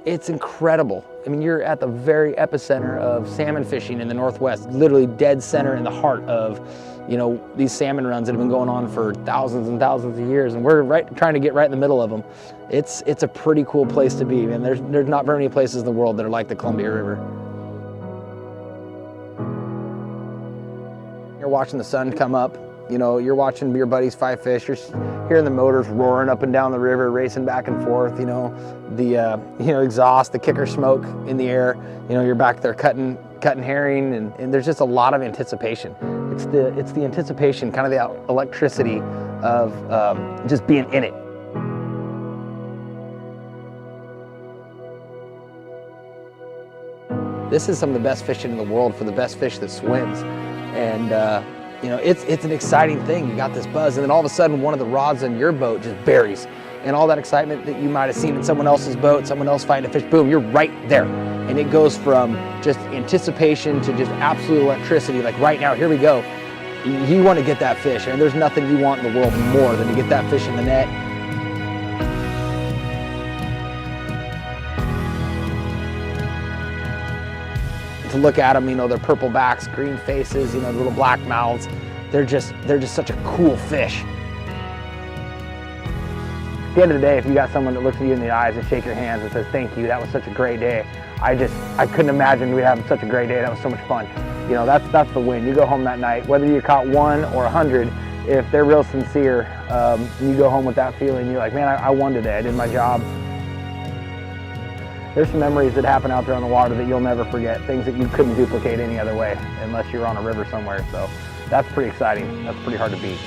It's incredible. I mean, you're at the very epicenter of salmon fishing in the Northwest, literally dead center in the heart of, these salmon runs that have been going on for thousands and thousands of years, and we're trying to get right in the middle of them. It's a pretty cool place to be, and there's not very many places in the world that are like the Columbia River. You're watching the sun come up, you're watching your buddies fight fish, you're hearing the motors roaring up and down the river, racing back and forth, the exhaust, the kicker smoke in the air, you're back there cutting herring, and there's just a lot of anticipation. It's the anticipation, kind of the electricity of just being in it. This is some of the best fishing in the world for the best fish that swims, and it's an exciting thing. You got this buzz, and then all of a sudden one of the rods on your boat just buries, and all that excitement that you might have seen in someone else's boat, someone else fighting a fish, boom, you're right there. And it goes from just anticipation to just absolute electricity, like right now, here we go. You want to get that fish, and there's nothing you want in the world more than to get that fish in the net. To look at them, their purple backs, green faces, the little black mouths, they're just such a cool fish. At the end of the day, if you got someone that looks at you in the eyes and shake your hands and says, "Thank you, that was such a great day. I couldn't imagine we'd have such a great day. That was so much fun." That's the win. You go home that night, whether you caught 1 or 100, if they're real sincere, you go home with that feeling. You're like, man, I won today. I did my job. There's some memories that happen out there on the water that you'll never forget, things that you couldn't duplicate any other way unless you're on a river somewhere. So that's pretty exciting. That's pretty hard to beat.